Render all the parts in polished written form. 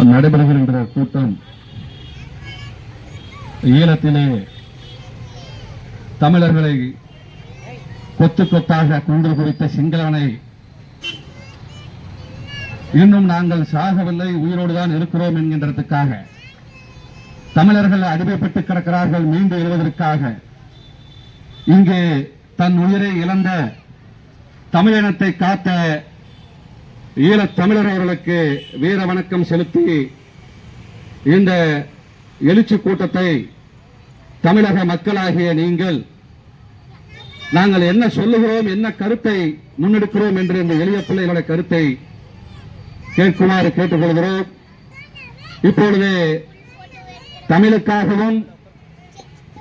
நடைபெறுகின்ற கூட்டம் ஈழத்திலே தமிழர்களை கொத்து கொத்தாக கொன்று குவித்த சிங்களனை இன்னும் நாங்கள் சாகவில்லை, உயிரோடுதான் இருக்கிறோம் என்கின்றதுக்காக, தமிழர்கள் அடிமைப்பட்டு கிடக்கிறார்கள், மீண்டு எழுவதற்காக இங்கே தன் உயிரை இழந்த தமிழினத்தை காத்த ஈழத் தமிழர் அவர்களுக்கு வீர வணக்கம் செலுத்தி இந்த எழுச்சி கூட்டத்தை தமிழக மக்களாகிய நீங்கள் நாங்கள் என்ன சொல்லுகிறோம், என்ன கருத்தை முன்னெடுக்கிறோம் என்று இந்த எளிய பிள்ளைகளுடைய கருத்தை கேட்குமாறு கேட்டுக்கொள்கிறோம். இப்பொழுது தமிழுக்காகவும்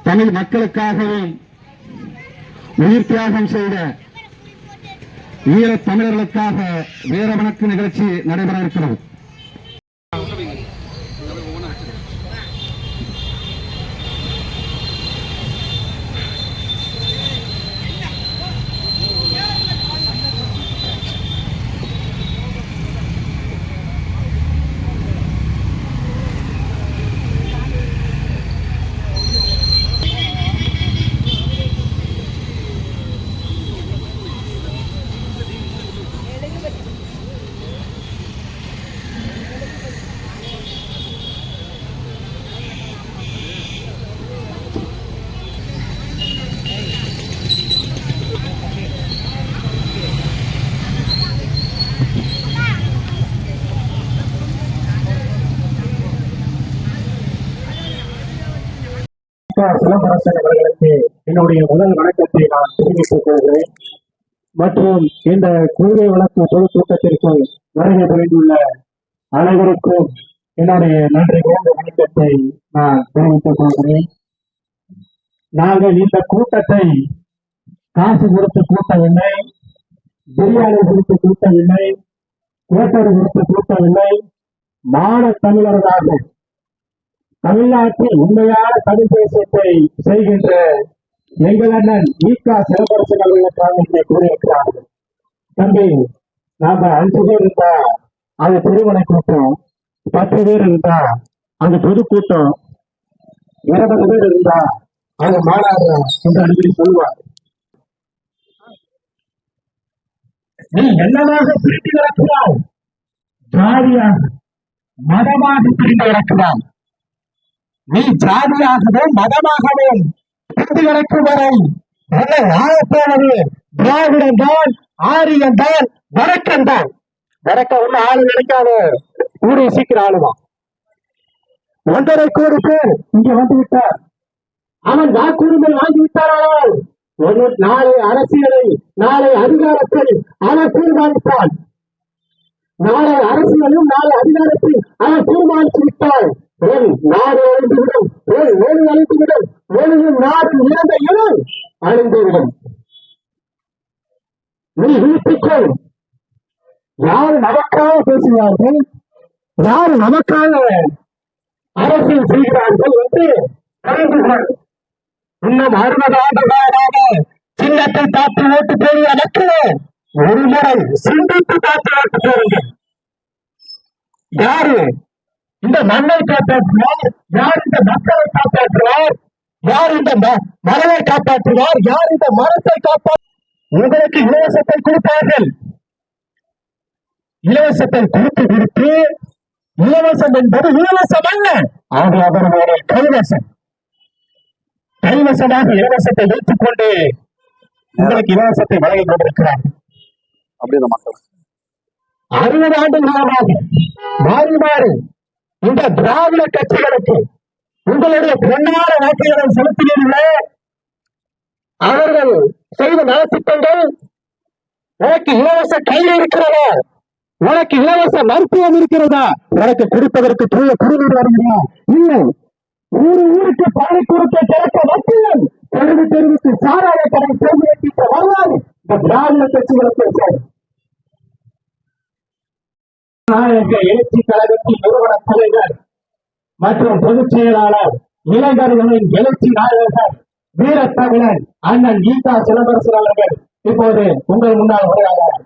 தமிழ் மக்களுக்காகவும் உயிர் தியாகம் செய்த ஈழத் தமிழர்களுக்காக வீர வணக்க நிகழ்ச்சி நடைபெற இருக்கிறது. சிலம்பரசன் அவர்களுக்கு என்னுடைய முதல் வணக்கத்தை நான் தெரிவித்துக் கொள்கிறேன். மற்றும் இந்த கொள்கை வழக்கு பொதுக்கூட்டத்திற்கு வருகை புரிந்துள்ள அனைவருக்கும் என்னுடைய நன்றி கலந்த வணக்கத்தை நான் தெரிவித்துக் கொள்கிறேன். நாங்கள் இந்த கூட்டத்தை காசு கொடுத்து கூட்டவில்லை, பிரியாணி கொடுத்து கூட்டவில்லை, கோட்டர் கொடுத்து கூட்டவில்லை. மாட தமிழர்களாக தமிழ்நாட்டில் உண்மையான தமிழ் தேசத்தை செய்கின்ற எங்கள் அண்ணன் ஈகா சிலம்பரசன் அவர்களுக்காக இங்கே கூறியிருக்கிறார்கள். தம்பி, நாம 5 பேர் இருந்தா அது திருமண கூட்டம், 10 பேர் இருந்தா அது பொதுக்கூட்டம், 20 பேர் இருந்தா அது மாநாடு என்று அடிக்கடி சொல்லுவார். நீ என்னமாக பிரித்து கிடக்கிறாய்? ஜாதியாக மதமாக பிரிந்து கிடக்கிறாய். நீ ஜாதியாகவும் மதமாகவும் பிரிந்து கிடக்கும் வரை என்னை ஆழப்போனது திராவிடம் தான், ஆரியம் தான், வடக்கன் தான். வடக்க ஒண்ணு ஆளு கிடைக்காது, கூடிய சீக்கிரம் ஆளுவான். 1.5 கோடி பேர் இங்க வந்து விட்டார். அவன் வாக்குரிமை வாங்கி விட்டாரானால் நாளை அரசியலை, நாளை அதிகாரத்தை அவர் தீர்மானித்தார். நாளை அரசியலும் நாளை அதிகாரத்தில் அவர் தீர்மானித்து விட்டார். நாடு அழிந்துவிடும், ஒளி அழிந்துவிடும், ஒளியும் நாடு இழந்த இடம் அழிந்துவிடும். நீ வீட்டுக்குள் யார் நமக்காக பேசுகிறார்கள், யார் நமக்காக அரசியல் செய்கிறார்கள் என்று கருதுகள். இன்னும் 60 ஆண்டு காலமாக சின்னத்தை பார்த்து ஓட்டு போகிற மக்களே ஒரு முறை சிந்தித்து பார்த்து ஓட்டு போடுங்கள். யாரு இந்த மண்ணை காப்பாற்றுவார், யார் இந்த மக்களை காப்பாற்றுவார், யார் இந்த மரத்தை காப்பாற்றுவார், யார் இந்த மரத்தை காப்பாற்ற? உங்களுக்கு இலவசத்தை கொடுப்பார்கள். இலவசத்தை கொடுத்து இலவசம் என்பது இலவசம் அல்ல, அது அவர்களுடைய கைவசம். கைவசமாக இலவசத்தை வைத்துக் கொண்டு உங்களுக்கு இலவசத்தை வழங்கிக் கொண்டிருக்கிறார்கள். 60 ஆண்டு காலமாக மாறி மாறி இந்த திராவிட கட்சிகளுக்கு உங்களுடைய பொன்னான வாக்குகளை செலுத்தினீர்களே, அவர்கள் செய்த நலத்திட்டங்கள், உனக்கு இலவச கல்வி இருக்கிறதா, உனக்கு இலவச மருத்துவம் இருக்கிறதா, உனக்கு கொடுப்பதற்கு தூய குடிநீர் வருகிறதா? இல்லை. ஊருக்கு பாலை கொடுக்க கிடக்க மக்கள் தெரிவித்து சாராய கடை தேர்ந்தெடுத்த வரலாறு இந்த திராவிட கட்சிகளுக்கு சேரும். எழுச்சி கழகத்தின் நிறுவன தலைவர் மற்றும் பொதுச் செயலாளர், இளைஞர்களின் எழுச்சி நாயகர், வீரத்தமிழன் அண்ணன் ஈகா சிலம்பரசன் அவர்கள் இப்போது உங்கள் முன்னால் உரையாடுகிறார்.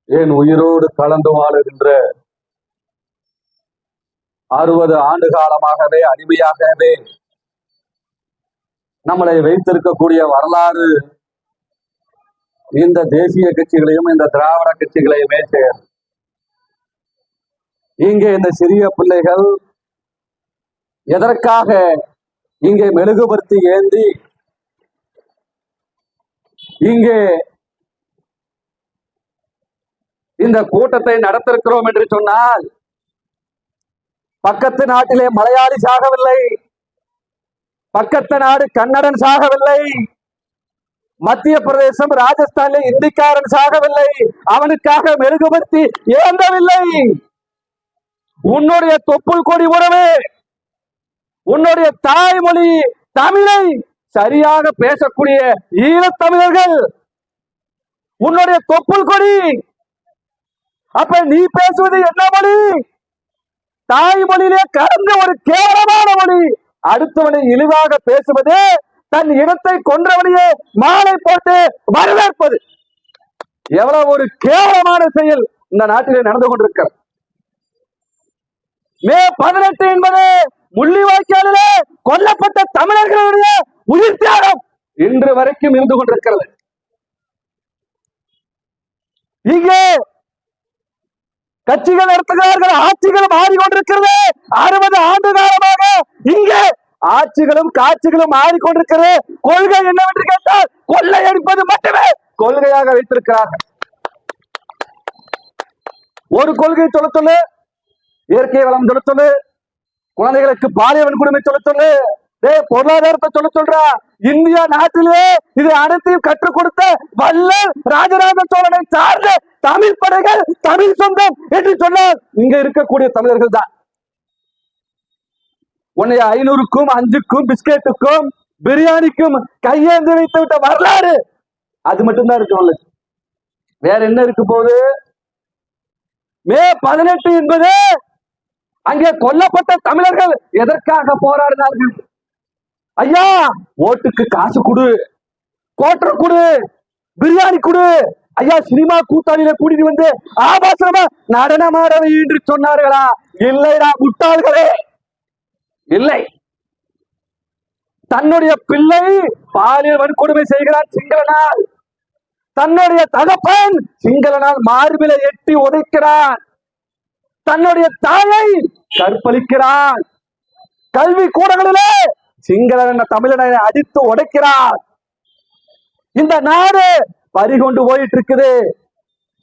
ஏன் உயிரோடு கலந்து வாழுகின்ற 60 ஆண்டு காலமாகவே அடிமையாகவே நம்மளை வைத்திருக்கக்கூடிய வரலாறு இந்த தேசிய கட்சிகளையும் இந்த திராவிட கட்சிகளையுமே சேரும். இங்கே இந்த சிறிய பிள்ளைகள் எதற்காக இங்கே மெழுகுபர்த்தி ஏந்தி இங்கே இந்த கூட்டத்தை நடத்திருக்கிறோம் என்று சொன்னால், பக்கத்து நாட்டிலே மலையாளி சாகவில்லை, பக்கத்து நாடு கன்னடன் சாகவில்லை, மத்திய பிரதேசம் ராஜஸ்தானிலே இந்திக்காரன் சாகவில்லை, அவனுக்காக மெழுகுபர்த்தி ஏந்தவில்லை. உன்னுடைய தொப்புள் கொடி உறவு, உன்னுடைய தாய்மொழி தமிழை சரியாக பேசக்கூடிய ஈழத்தமிழர்கள் உன்னுடைய தொப்புள் கொடி. அப்ப நீ பேசுவது என்ன மொழி? தாய்மொழியிலே கலந்த ஒரு கேவலமான மொழி. அடுத்தவனை இழிவாக பேசுவது, தன் இனத்தை கொன்றவனையே மாலை போட்டு வரவேற்பது, எவ்வளவு ஒரு கேவலமான செயல் இந்த நாட்டிலே நடந்து கொண்டிருக்கிறது. மே 18 என்பது முள்ளிவாய்க்காலிலே கொல்லப்பட்ட தமிழர்களுடைய உயிர் தியாகம் இன்று வரைக்கும் இருந்து கொண்டிருக்கிறது. இங்கே கட்சிகள் நடத்துகிறார்கள், ஆட்சிகள் மாறிக்கொண்டிருக்கிறது. 60 ஆண்டு காலமாக இங்கே ஆட்சிகளும் காட்சிகளும் மாறிக்கொண்டிருக்கிறது. கொள்கை என்னவென்று கேட்டால் கொள்ளையடிப்பது மட்டுமே கொள்கையாக வைத்திருக்கிறார்கள். ஒரு கொள்கை சொல்ல சொல்லு, இயற்கை வளம் சொல்ல சொல்லு, குழந்தைகளுக்கு பாலியல் வன்கொடுமை சொல்ல சொல்லு, பொருளாதாரத்தை சொல்ல சொல்ற. இந்தியா நாட்டிலே இது அனைத்தையும் கற்றுக் கொடுத்த வல்லல் ராஜராஜ சோழனை சார்ந்த தமிழ் படைகள் தமிழ் சொந்தம் என்று சொன்னால் இங்க இருக்கக்கூடிய தமிழர்கள் தான். உன்னை 500க்கும் 5க்கும் பிஸ்கெட்டுக்கும் பிரியாணிக்கும் கையேந்து வைத்து விட்ட வரலாறு அது மட்டும்தான் இருக்கு. வேற என்ன இருக்கு போது? மே 18 என்பது அங்கே கொல்லப்பட்ட தமிழர்கள் எதற்காக போராடினார்கள்? ஐயா, ஓட்டுக்கு காசு கொடு, கோட்டர் கொடு, பிரியாணி கொடு, ஐயா சினிமா கூத்தாளியில கூட்டிட்டு வந்து ஆபாசமா நடனமாடவை என்று சொன்னார்களா? இல்லைடா முட்டாள்களே, இல்லை. தன்னுடைய பிள்ளை பாலியல் வன்கொடுமை செய்கிறான் சிங்களனால், தன்னுடைய தகப்பன் சிங்களனால் மார்பிலை எட்டி உதைக்கிறான், தன்னுடைய தாயை கற்பழிக்கிறான், கல்வி கூடங்களிலே சிங்கள தமிழனை அடித்து உடைக்கிறார். இந்த நாடு பறிகொண்டு போயிட்டு இருக்குது.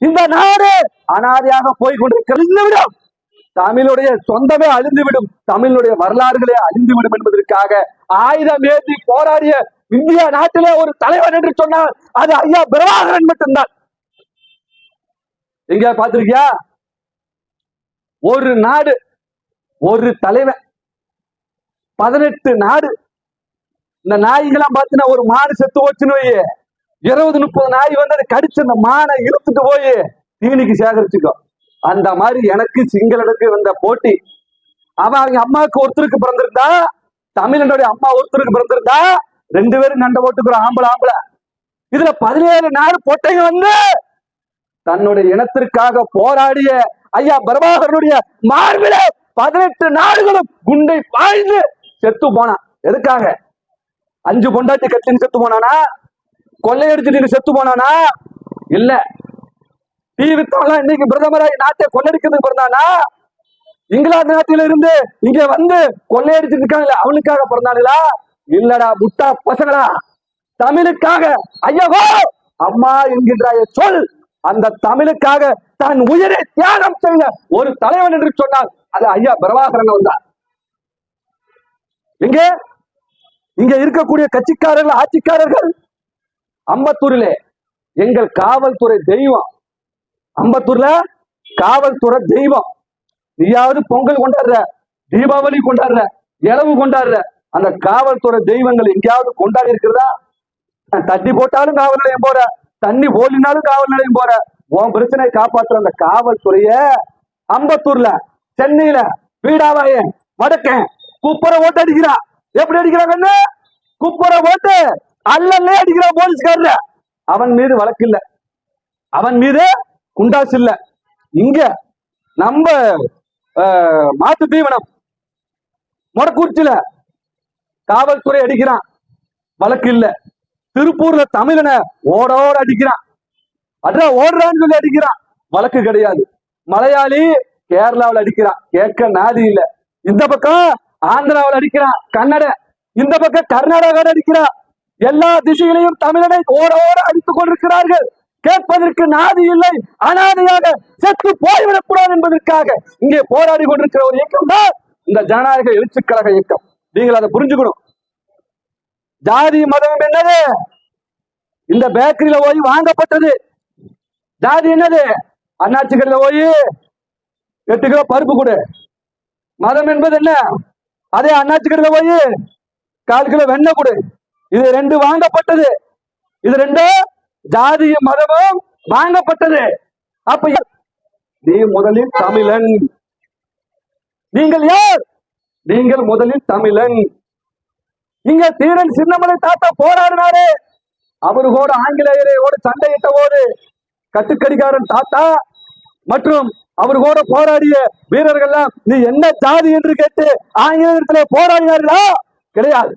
இந்த நாடு அனாதையாக போய் கொண்டிருக்கிறது. தமிழுடைய சொந்தமே அழிந்துவிடும், தமிழுடைய வரலாறுகளே அழிந்துவிடும் என்பதற்காக ஆயுதம் ஏந்தி போராடிய இந்திய நாட்டிலே ஒரு தலைவன் என்று சொன்னால் அது ஐயா பிரபாகரன் மட்டும்தான். எங்க பார்த்திருக்கியா? ஒரு நாடு, ஒரு தலைவன், 18 நாடு. இந்த நாய்களாம் பார்த்தீங்கன்னா ஒரு மாடு செத்து போச்சுன்னு வை, 20-30 நாய் வந்து அதை கடிச்சு அந்த மானை இழுத்துட்டு போய் தீனிக்கு சேகரிச்சுக்கோ. அந்த மாதிரி எனக்கு சிங்களனுக்கு வந்த போட்டி. அவன் அவங்க அம்மாவுக்கு ஒருத்தருக்கு பிறந்திருந்தா, தமிழனுடைய அம்மா ஒருத்தருக்கு பிறந்திருந்தா, 2 பேரும் நண்டை போட்டுக்கிறோம் ஆம்பளை. இதுல 17 நாடு பொட்டைங்க வந்து தன்னுடைய இனத்திற்காக போராடிய ஐயா பிரபாகரனுடைய மார்பில 18 நாடுகளும் குண்டை பாய்ந்து செத்து போனான். எதுக்காக? 5 பொண்டாட்டி கட்சின்னு செத்து போனானா? கொள்ளையடிச்சு செத்து போனானா? இல்ல. தீ வித்தவெல்லாம் இன்னைக்கு பிரதமராக நாட்டை கொள்ளடிக்கிறதுக்கு பிறந்தானா? இங்கிலாந்து நாட்டில இருந்து இங்க வந்து கொள்ளையடிச்சிட்டு இருக்காங்களே அவனுக்காக பிறந்தானுங்களா? இல்லடா முட்டா பசங்களா. தமிழுக்காக ஐயவோ அம்மா என்கின்ற சொல், அந்த தமிழுக்காக தன் உயிரை தியாகம் செய்த ஒரு தலைவன் என்று சொன்னால் அது ஐயா பிரபாகரன் வந்தார். இங்க இருக்கக்கூடிய கட்சிக்காரர்கள், ஆட்சிக்காரர்கள், அம்பத்தூரிலே எங்கள் காவல்துறை தெய்வம், அம்பத்தூர்ல காவல்துறை தெய்வம். நீயாவது பொங்கல் கொண்டாடுற, தீபாவளி கொண்டாடுற, இளவு கொண்டாடுற, அந்த காவல்துறை தெய்வங்கள் எங்கேயாவது கொண்டாடி இருக்கிறதா? தட்டி போட்டாலும் காவல் நிலையம் போற, தண்ணி போலினாலும் காவல் நிலையம் போற. உன் பிரச்சனை காப்பாற்றுற அந்த காவல்துறைய அம்பத்தூர்ல, சென்னையில, வீடாவாய, வடக்கன் குப்புற ஓட்டு அடிக்கிறா. எப்படி அடிக்கிறாங்க? குப்புற ஓட்டு அல்லல்லே அடிக்கிற போலீஸ்காரர். அவன் மீது வழக்கு இல்ல, அவன் மீது குண்டாசு இல்ல. இங்க நம்ம மாட்டு தீவனம் மொடக்குறிச்சியில காவல்துறை அடிக்கிறான், வழக்கு இல்ல. திருப்பூர்ல தமிழனை ஓடோட அடிக்கிறான், அட்ரா ஓடுறான்னு சொல்லி அடிக்கிறான், வழக்கு கிடையாது. மலையாளி கேரளாவில் அடிக்கிறான், கேட்க நாதி இல்ல. இந்த பக்கம் ஆந்திராவில் அடிக்கிறான் கன்னட, இந்த பக்கம் கர்நாடகாவில் அடிக்கிறான். எல்லா திசைகளையும் தமிழனை ஓட ஓட அடித்துக் கொண்டிருக்கிறார்கள். கேட்பதற்கு நாதி இல்லை. அனாதையாக செத்து போய்விடக் கூடாது என்பதற்காக இங்கே போராடி கொண்டிருக்கிற ஒரு இயக்கம் தான் இந்த ஜனநாயக எழுச்சிக் கழக இயக்கம். நீங்கள் அதை புரிஞ்சுக்கணும். ஜாதி மதம் என்னது? இந்த பேக்கரியில போய் வாங்கப்பட்டது. ஜாதி என்னது? அண்ணாச்சி கடையில போய் 8 கிலோ பருப்பு கொடு. மதம் என்பது என்ன? அதே அண்ணாச்சி கடையில போய் 4 கிலோ வெண்ணெய் கொடு. இது 2 வாங்கப்பட்டது. இது 2 ஜாதியும் மதமும் வாங்கப்பட்டது. அப்ப நீ முதலில் தமிழன். நீங்கள் யார்? நீங்கள் முதலில் தமிழன். இங்க தீரன் சின்னமலை தாத்தா போராடினாரு. அவரு கூட ஆங்கிலேயரோடு சண்டையிட்ட போது கட்டுக்கடிகாரன் தாத்தா மற்றும் அவரு கூட போராடிய வீரர்கள் நீ என்ன ஜாதி என்று கேட்டு ஆங்கிலேயத்திலே போராடினார்களா? கிடையாது.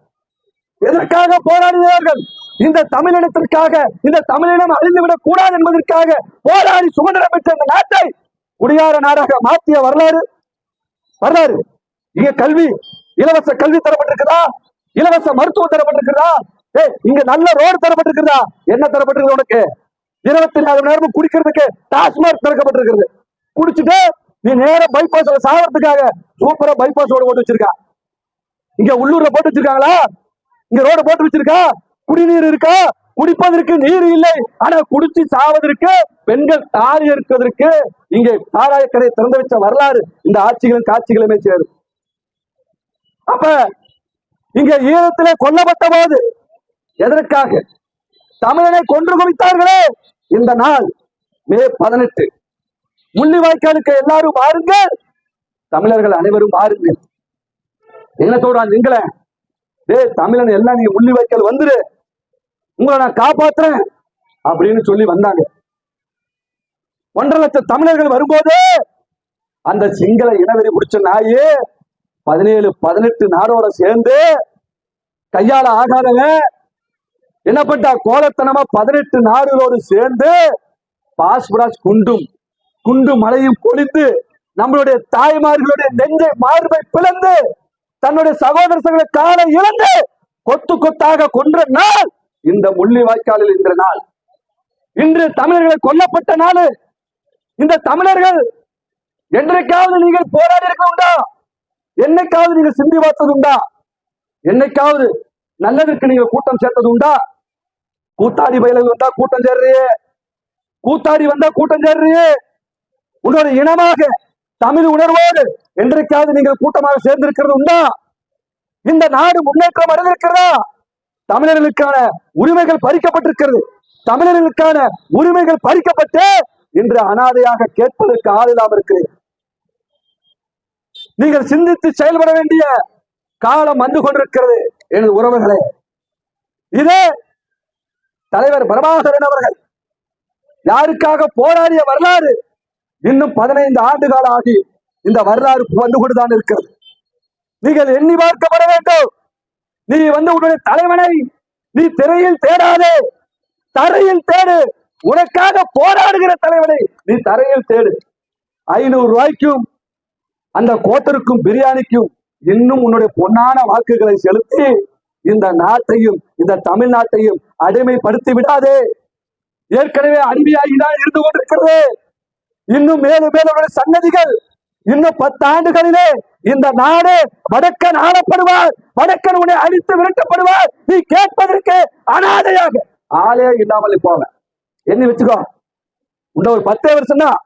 எதற்காக போராடினார்கள்? இந்த தமிழினத்திற்காக. இந்த தமிழினம் அழிந்துவிடக் கூடாது என்பதற்காக போராடி சுதந்திரம் பெற்ற இந்த நாட்டை குடியார நாடாக மாற்றிய வரலாறு. இங்க கல்வி, இலவச கல்வி தரப்பட்டிருக்குதா? இலவச மருத்துவம் தரப்பட்டிருக்கிறதா? இங்க நல்ல ரோடு தரப்பட்டிருக்கிறதா? என்ன தரப்பட்டிருக்கு உனக்கு? 24 மணி நேரமும் குடிக்கிறதுக்கு டாஸ்மாக் திறக்கப்பட்டிருக்கிறது. குடிச்சுட்டு நீ நேரம் பைபாஸ்ல சாகிறதுக்காக சூப்பரா பைபாஸ் ரோடு போட்டு வச்சிருக்கா. இங்க உள்ளூர்ல போட்டு வச்சிருக்காங்களா? இங்க ரோடு போட்டு வச்சிருக்கா? குடிநீர் இருக்கா? குடிப்பதற்கு நீர் இல்லை. ஆனா குடிச்சு சாவதற்கு, பெண்கள் தாலி இருக்கிறதற்கு இங்கே சாராய கடை திறந்து வச்ச வரலாறு இந்த ஆட்சிகளும் காட்சிகளுமே சேரும். அப்ப இங்க ஈழத்திலே கொல்லப்பட்ட போது எதற்காக தமிழனை கொன்று குவித்தார்களே? இந்த நாள் மே 18. முள்ளிவாய்க்காலுக்கு எல்லாரும் வாருங்கள், தமிழர்கள் அனைவரும் வாருங்கள். என்ன சொல்றான் நீங்களே? தமிழன் எல்லாம் நீங்க முள்ளிவாய்க்கால் வந்துரு, உங்களை நான் காப்பாத்துறேன் அப்படின்னு சொல்லி வந்தாங்க. 1.5 லட்சம் தமிழர்கள் வரும்போது அந்த சிங்கள இனவெறி முடிச்ச நாயே 17-18 நாடோட சேர்ந்து கையால ஆகாதவன் என்ன பண்ணா? கோலத்தனமா 18 நாடுகளோடு சேர்ந்து பாஸ்பராஸ் குண்டு மலையும் பொழிந்து நம்மளுடைய தாய்மார்களுடைய நெஞ்சை மார்பை பிளந்து தன்னுடைய சகோதரர்களை காலை இழந்து கொத்து கொத்தாக கொன்ற நாள் இந்த முள்ளிவாய்க்காலில் இன்ற நாள். இன்று தமிழர்களை கொல்லப்பட்ட நாள். இந்த தமிழர்கள் என்றைக்காவது நீங்கள் போராடி இருக்க உண்டா? என்னைக்காவது நீங்கள் சிந்தி பார்த்தது உண்டா? என்னைக்காவது நல்லதற்கு நீங்க கூட்டம் சேர்த்தது உண்டா? கூத்தாடி பயில வந்தா கூட்டம் சேர்றியே, கூத்தாடி வந்தா கூட்டம் சேர்றியே. உன்னோட இனமாக தமிழ் உணர்வோடு என்றைக்காவது நீங்கள் கூட்டமாக சேர்ந்திருக்கிறது உண்டா? இந்த நாடு முன்னேற்றம் அடைந்திருக்கிறதா? தமிழர்களுக்கான உரிமைகள் பறிக்கப்பட்டிருக்கிறது. தமிழர்களுக்கான உரிமைகள் பறிக்கப்பட்டு இன்று அனாதையாக கேட்பதற்கு ஆள் இல்லாமல் இருக்கிறது. நீங்கள் சிந்தித்து செயல்பட வேண்டிய காலம் வந்து கொண்டிருக்கிறது எனது உறவுகளே. இதே தலைவர் பிரபாகரன் அவர்கள் யாருக்காக போராடிய வரலாறு இன்னும் 15 ஆண்டு காலம் ஆகி இந்த வரலாறு வந்து கொண்டுதான் இருக்கிறது. நீங்கள் எண்ணி பார்க்கப்பட வேண்டும். நீ உன்னுடைய தலைவனை நீ திரையில் தேடாதே, தரையில் தேடு. உனக்காக போராடுகிற தலைவனை நீ தரையில் தேடு. 500 ரூபாய்க்கும் அந்த கோட்டருக்கும் பிரியாணிக்கும் இன்னும் உன்னுடைய பொன்னான வாக்குகளை செலுத்தி இந்த நாட்டையும் இந்த தமிழ்நாட்டையும் அடிமைப்படுத்தி விடாதே. ஏற்கனவே அடிமையாகிதான் இருந்து கொண்டிருக்கிறது. இன்னும் மேலும் மேலும் சன்னதிகள் இன்னும் 10 ஆண்டுகளிலே இந்த நாடு வடக்கன் ஆளப்படுவார், வடக்கன் உன்னை அடித்து விரட்டப்படுவார். நீ கேட்பதற்கு அனாதையாக ஆளே இல்லாமல் போக என்ன வச்சுக்கோ. உண்ட ஒரு 10 வருஷம் தான்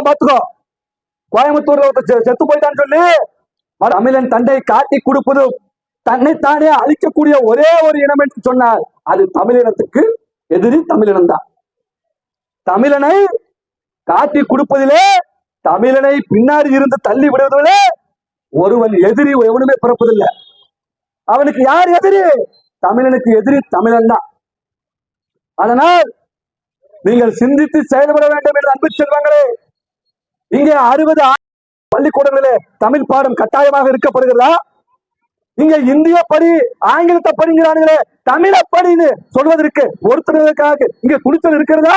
பார்த்துக்கோ. கோயம்புத்தூர்ல செத்து போயிட்டான்னு சொல்லி தமிழன் தண்டை காட்டி கொடுப்பதும் தன்னைத்தானே அழிக்கக்கூடிய ஒரே ஒரு இனம் என்று சொன்னார். அது தமிழினத்துக்கு எதிரி தமிழினம் தான். தமிழனை காட்டி கொடுப்பதிலே, தமிழனை பின்னாடி இருந்து தள்ளி விடுவதிலே ஒருவன் எதிரி எவனுமே பிறப்பதில்லை. அவனுக்கு யார் எதிரி? தமிழனுக்கு எதிரி தமிழன் தான். அதனால் நீங்கள் சிந்தித்து செயல்பட வேண்டும் என்று அன்பு செல்வங்களே. இங்கே 60 பள்ளிக்கூடங்களிலே தமிழ் பாடம் கட்டாயமாக இருக்கப்படுகிறதா? இங்க இந்திய படி ஆங்கிலத்தை படிங்கிறானுங்களே, தமிழ படின்னு சொல்வதற்கு ஒருத்தருக்காக இங்க துணிச்சல் இருக்கிறதா?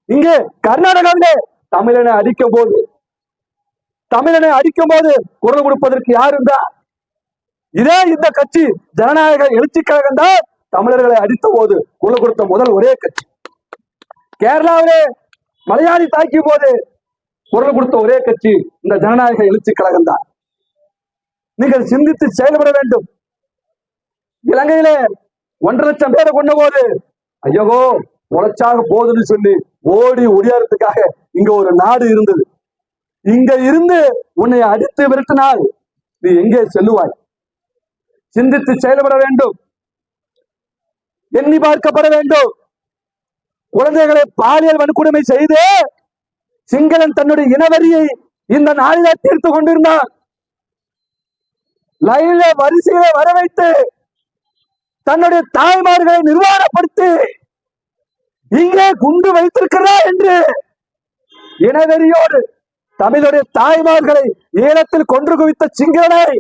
இங்கே கர்நாடகாவிலே தமிழனை அடிக்கும் போது குரல் கொடுப்பதற்கு யார் இருந்தா? இதே இந்த கட்சி ஜனநாயக எழுச்சி கழகம் தான் தமிழர்களை அடித்த போது குரல் கொடுத்த முதல் ஒரே கட்சி. கேரளாவிலே மலையாளி தாக்கிய போது குரல் கொடுத்த ஒரே கட்சி இந்த ஜனநாயக எழுச்சி கழகம் தான். நீங்கள் சிந்தித்து செயல்பட வேண்டும். இலங்கையிலே 1.5 லட்சம் பேரை கொண்ட போது ஐயோ உழைச்சாக போதுன்னு சொல்லி ஓடி ஒடியாரத்துக்காக இங்க ஒரு நாடு இருந்தது. இங்க இருந்து உன்னை அடித்து விரட்டினால் நீ எங்கே செல்லுவாய்? சிந்தித்து செயல்பட வேண்டும், எண்ணி பார்க்கப்பட வேண்டும். குழந்தைகளை பாலியல் வன்கொடுமை செய்து சிங்களன் தன்னுடைய இனவரியை இந்த நாளிலே தீர்த்து கொண்டிருந்தான். லைன்ல வரிசையில வர வைத்து தன்னுடைய தாய்மார்களை நிர்வாணப்படுத்தி இங்கே குண்டு வைத்திருக்கிறார் என்று இனவெறியோடு தமிழுடைய தாய்மார்களை ஈழத்தில் கொன்று குவித்த சிங்களனை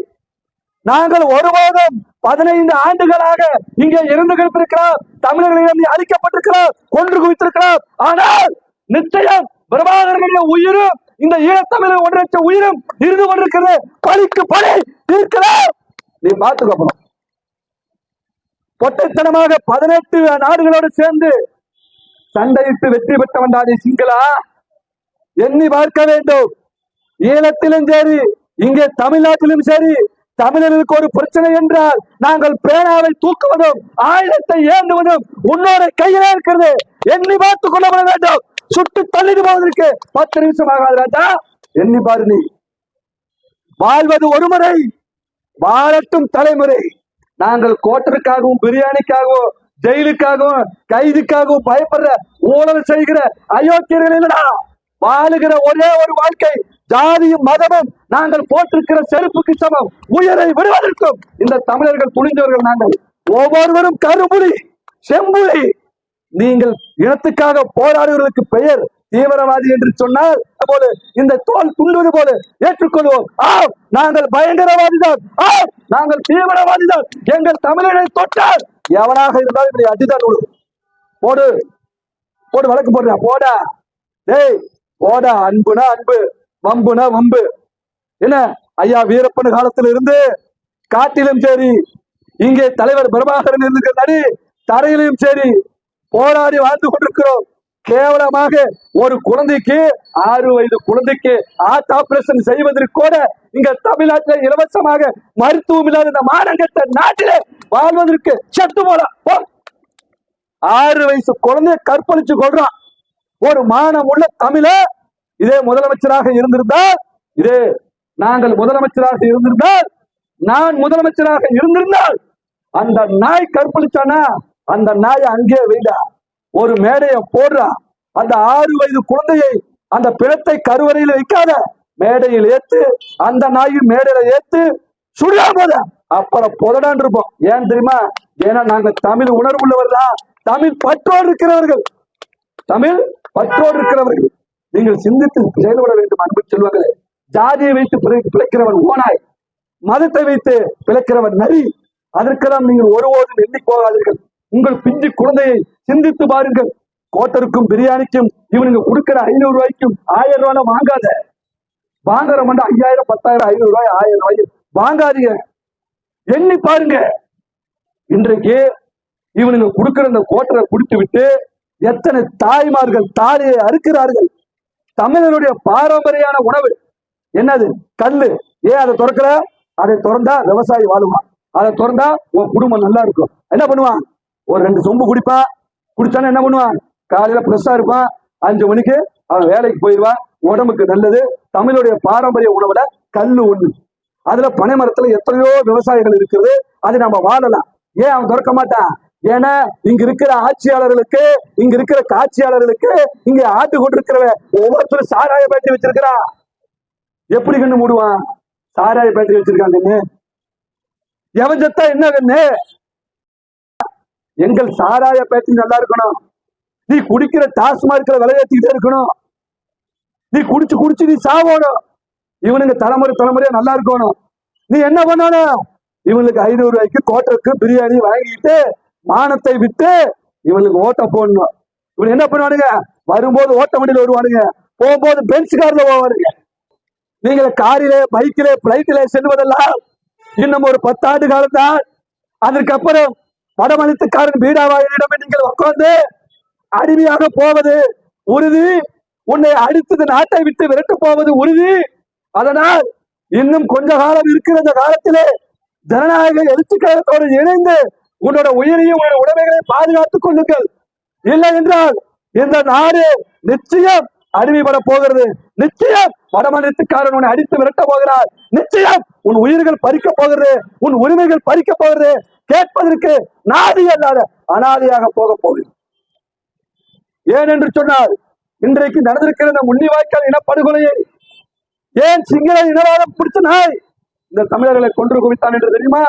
நாங்கள் ஒருபோதும் 15 ஆண்டுகளாக இங்கே இருந்து கிடத்திருக்கிறோம். தமிழர்களிடம் அழிக்கப்பட்டிருக்கிறோம், கொன்று குவித்திருக்கிறோம். ஆனால் நிச்சயம் பிரபாகரனுடைய உயிரும் இந்த ஈழத்தமிழர் 1 லட்சம் உயிரும் இருந்து கொண்டிருக்கிறது. பழிக்கு பழி தீர்க்கிறோம். நீ பார்த்துக்கணும். பொட்டைத்தனமாக 18 நாடுகளோடு சேர்ந்து சண்டையிட்டு வெற்றி பெற்றவன் தானே சிங்களா? எண்ணி பார்க்க வேண்டும். ஈழத்திலும் சரி, இங்கே தமிழ்நாட்டிலும் சரி, தமிழர்களுக்கு ஒரு பிரச்சனை என்றால் நாங்கள் பேனாவை தூக்குவதும் ஆயுதத்தை ஏந்துவதும் உன்னோட கையில இருக்கிறது. எண்ணி பார்த்துக் கொள்ளப்பட வேண்டும். சுட்டு தள்ளிட்டு போவதற்கு 10 நிமிஷம் ஆகாது ராஜா. எண்ணி பாரு. நீ வாழ்வது ஒரு முறை, வாழட்டும் தலைமுறை. நாங்கள் கோட்டருக்காகவும் பிரியாணிக்காகவும் ஜெயிலுக்காகவும் கைதுக்காகவும் பயப்படுற ஊழல் செய்கிற அயோக்கியர்கள் இல்லடா. வாழுகிற ஒரே ஒரு வாழ்க்கை ஜாதியும் மதமும் நாங்கள் போட்டிருக்கிற செருப்புக்கு சமம். உயிரை விடுவதற்கும் இந்த தமிழர்கள் துணிந்தவர்கள். நாங்கள் ஒவ்வொருவரும் கருப்புலி செம்புலி. நீங்கள் இனத்துக்காக போராடுவர்களுக்கு பெயர் தீவிரவாதி என்று சொன்னால் போல இந்த தோல் துண்டுவது போல ஏற்றுக்கொள்வோம். நாங்கள் பயங்கரவாதிதான், நாங்கள் தீவிரவாதிதான். எங்கள் தமிழரை தொட்டால் எவனாக இருந்தாலும் இப்படி அடிதான் போடு போடு வழக்கு போடுறா. போடா டேய் போடா. அன்புனா அன்பு, வம்புனா வம்பு. என்ன ஐயா வீரப்பன் காலத்தில் இருந்து காட்டிலும் சரி, இங்கே தலைவர் பிரபாகரன் இருக்கிற தரையிலும் சரி போராடி வாழ்ந்து கொண்டிருக்கிறோம். கேவலமாக ஒரு குழந்தைக்கு 6 வயது குழந்தைக்கு ஹார்ட் ஆபரேஷன் செய்வதற்கு கூட இங்க தமிழ்நாட்டில் இலவசமாக மருத்துவம் இல்லாத இந்த மாநகர நாட்டிலே வாழ்வதற்கு சத்து போல 6 வயசு குழந்தைய கற்பழிச்சு கொள்றான் ஒரு மானம் உள்ள தமிழ. இதே முதலமைச்சராக இருந்திருந்தால், இதே நாங்கள் முதலமைச்சராக இருந்திருந்தால், நான் முதலமைச்சராக இருந்திருந்தால் அந்த நாய் கற்பழிச்சானா அந்த நாயை அங்கே வைடா, ஒரு மேடையை போடுறா. அந்த 6 வயது குழந்தையை அந்த பிணத்தை கருவறையில் வைக்காத மேடையில் ஏத்து, அந்த நாயும் மேடையில ஏத்து சுடா போத அப்புறம் புதடான் இருப்போம். ஏன் தெரியுமா? ஏன்னா நாங்க தமிழ் உணர்வுள்ளவர் தான், தமிழ் பற்றோடு இருக்கிறவர்கள், தமிழ் பற்றோடு இருக்கிறவர்கள். நீங்கள் சிந்தித்து செயல்பட வேண்டும் அன்பு செல்வங்களே. ஜாதியை வைத்து பிழைக்கிறவன் ஓனாய், மதத்தை வைத்து பிழைக்கிறவன் நரி. அதற்கெல்லாம் நீங்கள் ஒருபோதும் எண்ணி போகாதீர்கள். உங்கள் பிஞ்சு குழந்தையை சிந்தித்து பாருங்கள். கோட்டருக்கும் பிரியாணிக்கும் இவனுங்க கொடுக்கிற 500 ரூபாய்க்கும் 1000 ரூபாய் வாங்காத. வாங்குற மட்டும் 5000 10,000 500 ரூபாய் 1000 ரூபாய் வாங்காதீங்க. எண்ணி பாருங்க. இன்றைக்கு இவனுங்க கொடுக்கிற இந்த கோட்டரை குடித்து விட்டு எத்தனை தாய்மார்கள் தாலியை அறுக்கிறார்கள். தமிழருடைய பாரம்பரியான உணவு என்னது? கல்லு. ஏன் அதை திறக்கிற? அதை திறந்தா விவசாயி வாழுவான், அதை திறந்தா உன் குடும்பம் நல்லா இருக்கும். என்ன பண்ணுவான்? ஒரு 2 சொம்பு குடிப்பான். குடிச்சானா என்ன பண்ணுவான்? காலையில ஃப்ரெஷ்ஷா இருப்பான். 5 மணிக்கு அவன் வேலைக்கு போயிடுவான். உடம்புக்கு நல்லது. தமிழுடைய பாரம்பரிய உணவுல கல்லு ஒண்ணு. அதுல பனை மரத்துல எத்தனையோ விவசாயிகள் இருக்கிறது. அது நம்ம வாழலாம். ஏன் அவன் திறக்க மாட்டான்? ஏன்னா இங்க இருக்கிற ஆட்சியாளர்களுக்கு, இங்க இருக்கிற காட்சியாளர்களுக்கு, இங்க ஆட்டு கொண்டிருக்கிறவ ஒவ்வொருத்தரும் சாராய பேட்டரி வச்சிருக்கிறான். எப்படி கண்ணு மூடுவான்? சாராய பேட்டரி வச்சிருக்காங்க. எவன் செத்தா என்ன கண்ணு? எங்கள் சாராய பேட்டரி நல்லா இருக்கணும். நீ குடிக்கிற டாஸ்மார்க்ல விலையேற்றிக்கிட்டே இருக்கணும். நீ குடிச்சு குடிச்சு நீ சாவணும். இவனுங்க தலைமுறை தலைமுறையா நல்லா இருக்கணும். நீ என்ன பண்ணணும்? இவங்களுக்கு 500 ரூபாய்க்கு கோட்டருக்கு பிரியாணி வாங்கிட்டு மானத்தை விட்டு இவங்களுக்கு ஓட்ட போடணும். இவன் என்ன பண்ணுவானுங்க? வரும்போது ஓட்ட வண்டியில வருவானுங்க, போகும்போது பென்ஸ் கார்ல போவானுங்க. நீங்க காரிலே பைக்கிலே பிளைட்டிலே செல்வதெல்லாம் இன்னும் ஒரு 10 ஆண்டு காலம் தான். அதற்கப்புறம் வடமளித்துக்காரன் பீடாவாயினிடமே நீங்கள் உட்கார்ந்து அடிமையாக போவது உறுதி. உன்னை அடித்தது நாட்டை விட்டு விரட்டு போவது உறுதி. அதனால் இன்னும் கொஞ்ச காலம் இருக்கிற இந்த காலத்திலே ஜனநாயக எழுத்துக்காரத்தோடு இணைந்து உன்னோட உயிரையும் உன்னோட உடைமைகளை பாதுகாத்துக் கொள்ளுங்கள். இல்லை என்றால் இந்த நாடு நிச்சயம் அடிமைப்பட போகிறது. நிச்சயம் வடமாநிலத்துக்காரன் உன்னை அடித்து விரட்ட போகிறார். நிச்சயம் உன் உயிர்கள் பறிக்க போகிறது, உன் உரிமைகள் பறிக்க போகிறது. கேட்பதற்கு நாதி அல்லாத அனாதையாக போக போகுது. ஏன் என்று சொன்னால் இன்றைக்கு நடந்திருக்கிற இந்த முள்ளிவாய்க்கால் இனப்படுகொலையை ஏன் சிங்கள இனவாதம் பிடிச்ச நாய் இந்த தமிழர்களை கொன்று குவித்தான் என்று தெரியுமா?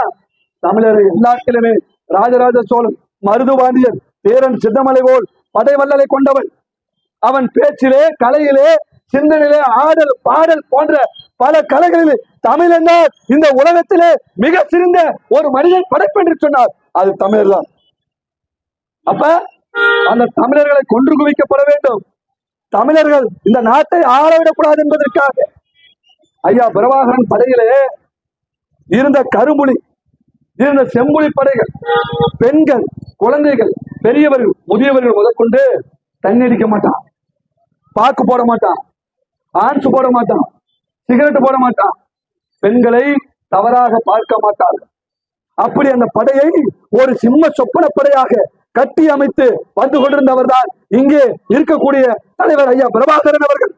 தமிழர்கள் எல்லாத்திலுமே ராஜராஜ சோழன், மருதுபாண்டியன், பேரன் சின்னமலை போல் படைவல்லலை கொண்டவன். அவன் பேச்சிலே, கலையிலே, சிந்தனையிலே, ஆடல் பாடல் போன்ற பல கலைகளில் தமிழ் என்றால் இந்த உலகத்திலே மிக சிறந்த ஒரு மனிதன் படைப்பு என்று சொன்னார் அது தமிழர் தான். அப்ப அந்த தமிழர்களை கொன்று குவிக்கப்பட வேண்டும். தமிழர்கள் இந்த நாட்டை ஆளவிடக்கூடாது என்பதற்காக ஐயா பிரபாகரன் படையிலே இருந்த கரும்புலி, இருந்த செம்புலி படைகள், பெண்கள், குழந்தைகள், பெரியவர்கள், முதியவர்கள் முதற்கொண்டு தண்ணி அடிக்க மாட்டான், பாக்கு போட மாட்டான், ஆன்ஸ் போட மாட்டான், சிகரெட் போட மாட்டான், பெண்களை தவறாக பார்க்க மாட்டார்கள். அப்படி அந்த படையை ஒரு சிம்ம சொப்பன படையாக கட்டி அமைத்து வந்து கொண்டிருந்தவர் தான் இங்கே இருக்கக்கூடிய தலைவர் ஐயா பிரபாகரன் அவர்கள்.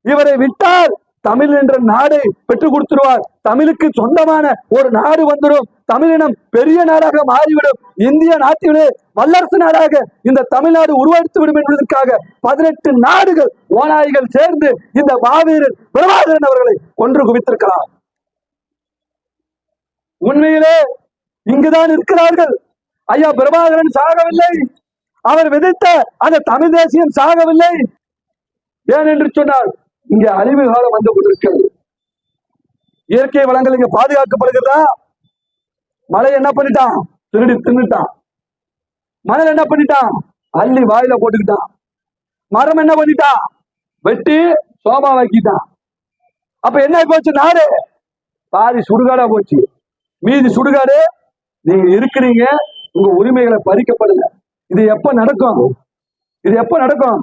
இவரை விட்டால் தமிழ் என்ற நாடை பெற்றுக் கொடுத்துருவார். தமிழுக்கு சொந்தமான ஒரு நாடு வந்துடும். தமிழினம் பெரிய நாடாக மாறிவிடும். இந்திய நாட்டிலே வல்லரசு நாடாக இந்த தமிழ்நாடு உருவெடுத்து விடும் என்பதற்காக 18 நாடுகள் ஓநாய்கள் சேர்ந்து இந்த மாவீரர் பிரபாகரன் அவர்களை கொன்று குவித்திருக்கிறார். உண்மையிலே இங்குதான் இருக்கிறார்கள். ஐயா பிரபாகரன் சாகவில்லை. அவர் விதைத்த அந்த தமிழ் தேசியம் சாகவில்லை. ஏன் என்று சொன்னால் இங்க அழிவு காலம் வந்து கொண்டிருக்கிறது. இயற்கை வளங்கள் இங்க பாதுகாக்கப்படுகிறதா? மழை என்ன பண்ணிட்டான்? திருடி தின்னுட்டான். மணல் என்ன பண்ணிட்டான்? அள்ளி வாயில போட்டுக்கிட்டான். மரம் என்ன பண்ணிட்டான்? வெட்டி சோபா வாக்கிட்டான். அப்ப என்ன போச்சு? நாடு பாதி சுடுகாடா போச்சு. மீதி சுடுகாடு நீங்க இருக்கிறீங்க, உங்க உரிமைகளை பறிக்கப்படுங்க. இது எப்ப நடக்கும்? இது எப்ப நடக்கும்?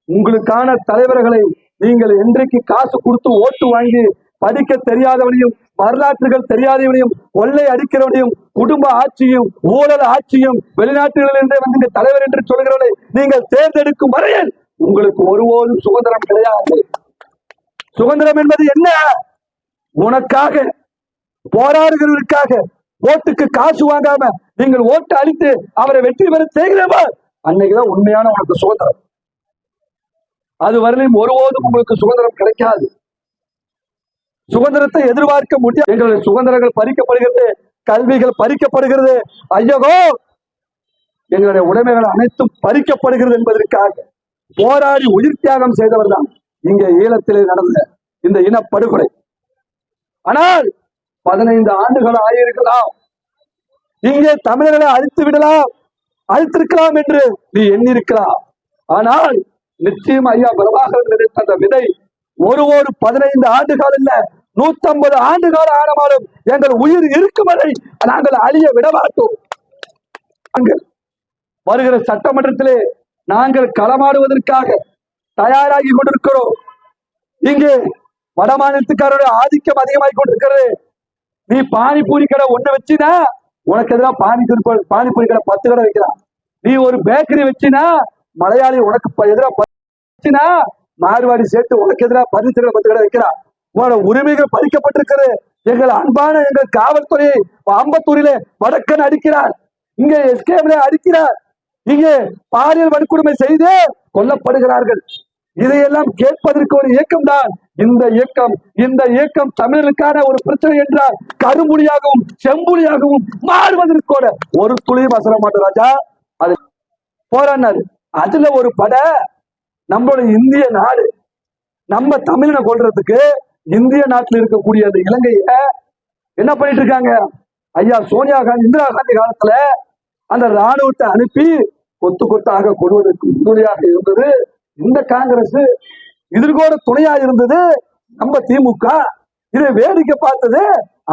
உங்களுக்கான தலைவர்களை நீங்கள் என்றைக்கு காசு கொடுத்து ஓட்டு வாங்கி படிக்க தெரியாதவனையும், வரலாற்றுகள் தெரியாதவனையும், கொள்ளை அடிக்கிறவனையும், குடும்ப ஆட்சியும், ஊழல் ஆட்சியும், வெளிநாட்டுகளிலிருந்தே வந்து தலைவர் என்று சொல்கிறவனை நீங்கள் தேர்ந்தெடுக்கும் வரையில் உங்களுக்கு ஒருபோதும் சுதந்திரம் கிடையாது. சுதந்திரம் என்பது என்ன? உனக்காக போராடுகிறவருக்காக ஓட்டுக்கு காசு வாங்காம நீங்கள் ஓட்டு அளித்து அவரை வெற்றி பெற செய்கிறவர் அன்னைக்குதான் உண்மையான உனக்கு சுதந்திரம். அது வரலையும் ஒருபோதும் உங்களுக்கு சுதந்திரம் கிடைக்காது. சுதந்திரத்தை எதிர்பார்க்க முடியாது. எங்களுடைய சுதந்திரங்கள் பறிக்கப்படுகிறது, கல்விகள் பறிக்கப்படுகிறது, ஐயகோ எங்களுடைய உடைமைகள் அனைத்தும் பறிக்கப்படுகிறது என்பதற்காக போராடி உயிர் தியாகம் செய்தவர் தான் இங்கே ஈழத்திலே நடந்த இந்த இனப்படுகொலை. ஆனால் 15 ஆண்டுகள் ஆகியிருக்கலாம். இங்கே தமிழர்களை அழித்து விடலாம், அழித்திருக்கலாம் என்று நீ எண்ணிருக்கலாம். ஆனால் நிச்சயம் ஐயா பிரபாகரன் விதைத்த அந்த விதை ஒரு 15 ஆண்டுகள் இல்ல, 150 ஆண்டுகால ஆனமாலும் எங்கள் உயிர் இருக்கும் வரை நாங்கள் அழிய விட மாட்டோம். வருகிற சட்டமன்றத்திலே நாங்கள் களமாடுவதற்காக தயாராகி கொண்டிருக்கிறோம். இங்கே வட மாநிலத்துக்காரோட ஆதிக்கம் அதிகமாகி கொண்டிருக்கிறது. நீ பானிபூரி கடை ஒண்ணு வச்சினா உனக்கு எதிராக பானிபூரி கடை 10 கடை வைக்கிறான். நீ ஒரு பேக்கரி வச்சினா மலையாளி உனக்கு எதிராக வச்சினா மார்வாடி சேர்த்து உனக்கு எதிராக 10 கடை 10 கடை வைக்கிறான். உங்களோட உரிமைகள் பறிக்கப்பட்டிருக்கிறது. எங்கள் அன்பான எங்கள் காவல்துறையை அம்பத்தூரிலே வடக்கன் அடிக்கிறார், இங்கே எஸ்கேம்ல அடிக்கிறார், இங்கே பாலியல் வன்கொடுமை செய்து கொல்லப்படுகிறார்கள். இதையெல்லாம் கேட்பதற்கு ஒரு இயக்கம் தான் இந்த இயக்கம். இந்த இயக்கம் தமிழருக்கான ஒரு பிரச்சனை என்றால் கரும்புலியாகவும் செம்புலியாகவும் மாறுவதற்கோட ஒரு துளியும் அசர மாட்டோம் ராஜா. அது போராடினாரு. அதுல ஒரு படை நம்மளோட இந்திய நாடு நம்ம தமிழனை கொள்றதுக்கு இந்திய நாட்டில் இருக்கக்கூடிய அந்த இலங்கைய என்ன பண்ணிட்டு இருக்காங்க? ஐயா சோனியா காந்தி, இந்திரா காந்தி காலத்துல அந்த ராணுவத்தை அனுப்பி கொத்து கொத்தாக கொடுவதற்கு உறுதுணையாக இருந்தது இந்த காங்கிரஸ். இதற்கோட துணையா இருந்தது நம்ம திமுக. இதை வேடிக்கை பார்த்தது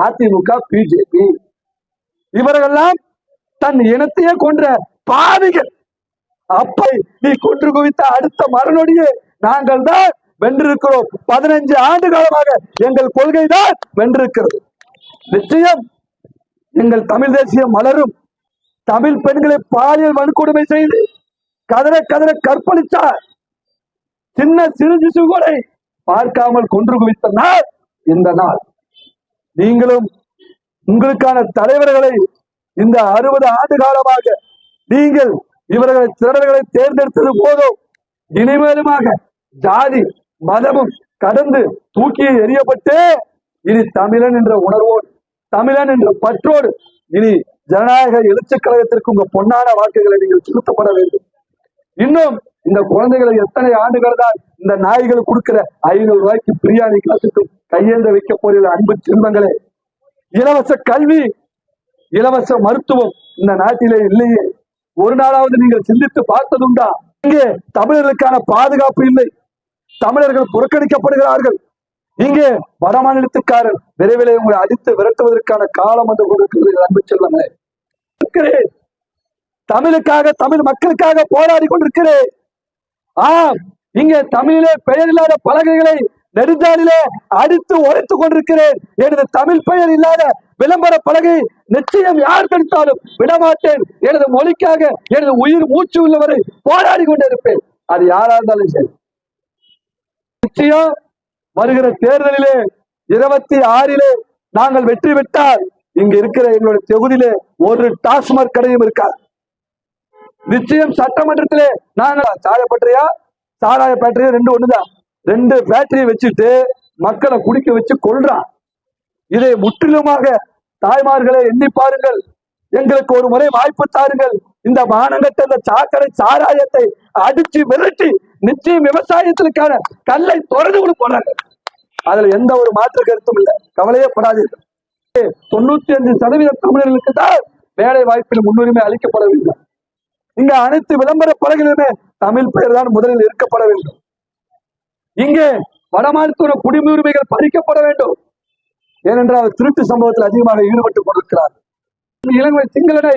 அதிமுக, பிஜேபி. இவர்கள்லாம் தன் இனத்தையே கொன்ற பாவிகள். அப்பை நீ கொன்று குவித்த அடுத்த மறுநொடியே நாங்கள் தான் வென்றிருக்கிறோம். 15 ஆண்டு காலமாக எங்கள் கொள்கை தான் வென்றிருக்கிறது. நிச்சயம் எங்கள் தமிழ் தேசியம் மலரும். தமிழ் பெண்களை பாலியல் வன்கொடுமை செய்து கதற கதற கற்பழித்தார். சின்ன சிறு சிசுகளை பார்க்காமல் கொன்று குவித்த நாள் இந்த நாள். நீங்களும் உங்களுக்கான தலைவர்களை இந்த 60 ஆண்டு காலமாக நீங்கள் இவர்களை திறர்களை தேர்ந்தெடுத்தது போதும். இனிமேலுமாக ஜாதி மதமும் கடந்து தூக்கி எறியப்பட்டு இனி தமிழன் என்ற உணர்வோடு, தமிழன் என்ற பற்றோடு இனி ஜனநாயக எழுச்சி கழகத்திற்கு உங்க பொன்னான வாக்குகளை நீங்கள் செலுத்தப்பட வேண்டும். இன்னும் இந்த குழந்தைகளை எத்தனை ஆண்டுகள் தான் இந்த நாய்கள் கொடுக்கிற 500 ரூபாய்க்கு பிரியாணி காசுக்கும் கையேந்த வைக்க போறீர்கள்? அன்பு செல்வங்களே, இலவச கல்வி, இலவச மருத்துவம் இந்த நாட்டிலே இல்லையே. ஒரு நாளாவது நீங்கள் சிந்தித்து பார்த்ததுண்டா? இங்கே தமிழர்களுக்கான பாதுகாப்பு இல்லை. தமிழர்கள் புறக்கணிக்கப்படுகிறார்கள். இங்கே வடமாநிலத்துக்காரர் விரைவிலே உங்களை அடித்து விரட்டுவதற்கான காலம் வந்து கொண்டிருக்கிறது. அன்பு செல்வங்களே, தமிழுக்காக, தமிழ் மக்களுக்காக போராடி கொண்டிருக்கிறேன். இங்கே தமிழிலே பெயர் இல்லாத பலகைகளை நெடுஞ்சாலிலே அடித்து உடைத்துக் கொண்டிருக்கிறேன். எனது தமிழ் பெயர் இல்லாத விளம்பர பலகை நிச்சயம் யார் தடுத்தாலும் விடமாட்டேன். எனது மொழிக்காக எனது உயிர் மூச்சு உள்ளவரை போராடி கொண்டிருப்பேன். அது யாரா இருந்தாலும் சரி. நிச்சயம் வருகிற தேர்தலிலே 26 நாங்கள் வெற்றி பெற்றால் இங்க இருக்கிற எங்களுடைய தொகுதியிலே ஒரு டாஸ்மாக் கடையும் இருக்காது. நிச்சயம் சட்டமன்றத்திலே நாங்கள் சாயப்பட்டறையா சாராய பேட்டரியா 2 ஒண்ணுதான். 2 பேட்டரியை வச்சுட்டு மக்களை குடிக்க வச்சு கொள்றான். இதை முற்றிலுமாக தாய்மார்களை எண்ணி பாருங்கள். எங்களுக்கு ஒரு முறை வாய்ப்பு தாருங்கள். இந்த மானங்கட்ட இந்த சாக்கடை சாராயத்தை அடிச்சு விரட்டி நிச்சயம் விவசாயத்திற்கான கல்லை தொடர்ந்து கூட போறாங்க. அதுல எந்த ஒரு மாற்று கருத்தும் இல்லை. கவலையே படாதீர்கள். 95% தமிழர்களுக்கு தான் வேலை வாய்ப்பில் முன்னுரிமை அளிக்கப்பட வேண்டும். இங்க அனைத்து விளம்பர பலகைகளுமே தமிழ் பெயர் தான் முதலில் இருக்கப்பட வேண்டும். இங்கே வடமாநிலத்தோட குடியுரிமைகள் பறிக்கப்பட வேண்டும். ஏனென்றால் திருட்டு சம்பவத்தில் அதிகமாக ஈடுபட்டுக் கொண்டிருக்கிறார். இலங்கை சிங்களனை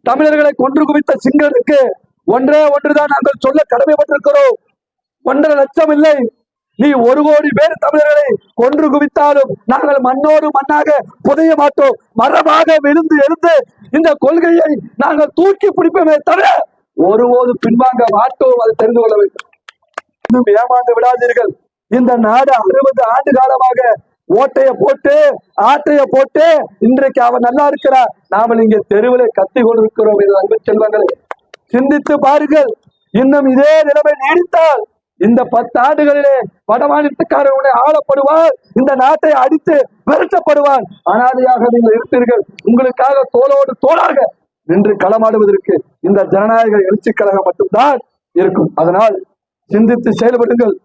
தமிழர்களை கொன்று குவித்த சிங்களனுக்கு ஒன்றே ஒன்றுதான் நாங்கள் சொல்ல கடமைப்பட்டிருக்கிறோம். 1.5 லட்சம் இல்லை, நீ 1 கோடி பேர் தமிழர்களை கொன்று குவித்தாலும் நாங்கள் மண்ணோடு மண்ணாக புதைய மாட்டோம். மரமாக விழுந்து எழுந்து இந்த கொள்கையை நாங்கள் தூக்கி பிடிப்போமே தவிர ஒருபோது பின்வாங்க மாட்டோம். அதை தெரிந்து கொள்ள வேண்டும். இன்னும் ஏமாந்து விடாதீர்கள். இந்த நாடு 60 ஆண்டு காலமாக ஓட்டைய போட்டு ஆட்டைய போட்டு இன்றைக்கு அவன் நல்லா இருக்கிறார், நாம இங்கே தெருவிலே கத்தி கொண்டிருக்கிறோம். அன்பு செல்வங்களை சிந்தித்து பாருங்கள். இன்னும் இதே நிலைமை நீடித்தால் இந்த 10 ஆண்டுகளிலே வடமாநிலத்துக்காரருடைய ஆளப்படுவார். இந்த நாட்டை அடித்து விரட்டப்படுவார். அனாதையாக நீங்கள் இருப்பீர்கள். உங்களுக்காக தோளோடு தோளாக நின்று களமாடுவதற்கு இந்த ஜனநாயக எழுச்சி கழகம் மட்டும்தான் இருக்கும். அதனால் சிந்தித்து செயல்படுங்கள்.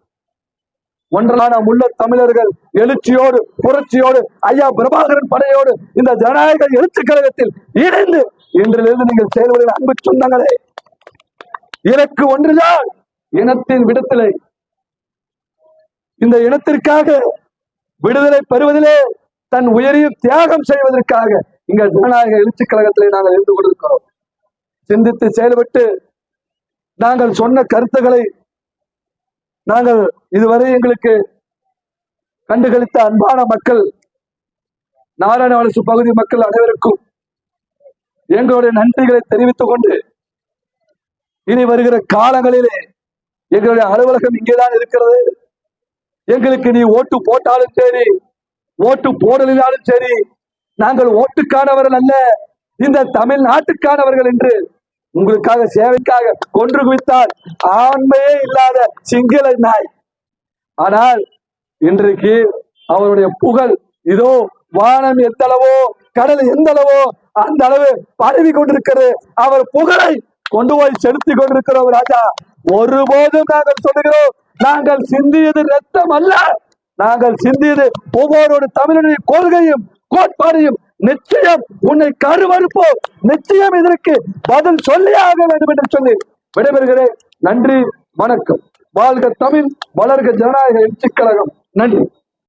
ஒன்றலான உள்ள தமிழர்கள் எழுச்சியோடு புரட்சியோடு ஐயா பிரபாகரன் படையோடு இந்த ஜனநாயக எழுச்சி கழகத்தில் இணைந்து இன்றிலிருந்து நீங்கள் செயல்படுகிற அன்பு சொந்தங்களே, இலக்கு ஒன்றுதான், இனத்தின் விடுதலை. இந்த இனத்திற்காக விடுதலை பெறுவதிலே தன் உயரிய தியாகம் செய்வதற்காக இங்க ஜனநாயக எழுச்சி கழகத்திலே நாங்கள் இருந்து கொண்டிருக்கிறோம். சிந்தித்து செயல்பட்டு நாங்கள் சொன்ன கருத்துக்களை நாங்கள் இதுவரை எங்களுக்கு கண்டுகளித்த அன்பான மக்கள், நாராயண வலசு பகுதி மக்கள் அனைவருக்கும் எங்களுடைய நன்றிகளை தெரிவித்துக் கொண்டு இனி வருகிற காலங்களிலே எங்களுடைய அலுவலகம் இங்கேதான் இருக்கிறது. எங்களுக்கு நீ ஓட்டு போட்டாலும் சரி, ஓட்டு போடலினாலும் சரி, நாங்கள் ஓட்டுக்கானவர்கள் அல்ல, இந்த தமிழ்நாட்டுக்கானவர்கள் என்று உங்களுக்காக சேவைக்காக கொன்று குவித்தால் ஆண்மையே இல்லாத சிங்கள நாய். ஆனால் இன்றைக்கு அவருடைய புகழ் இதோ வானம் எந்த அளவோ கடல் எந்த அளவோ அந்த அளவு பரவி கொண்டிருக்கிறது. அவர் புகழை கொண்டு போய் செலுத்தி கொண்டிருக்கிறோம். ராஜா, ஒருபோதும் நாங்கள் சொல்லுகிறோம், நாங்கள் சிந்தியது ரத்தம் அல்ல, நாங்கள் சிந்தியது ஒவ்வொரு தமிழனுடைய கொள்கையும் கோட்பாடையும் நிச்சயம் உன்னை கருவறுப்போம், நிச்சயம் இதற்கு பதில் சொல்லியாக வேண்டும் என்று சொல்லி விடைபெறுகிறேன். நன்றி, வணக்கம். வாழ்க தமிழ், வளர்க ஜனநாயக எழுச்சிக் கழகம். நன்றி.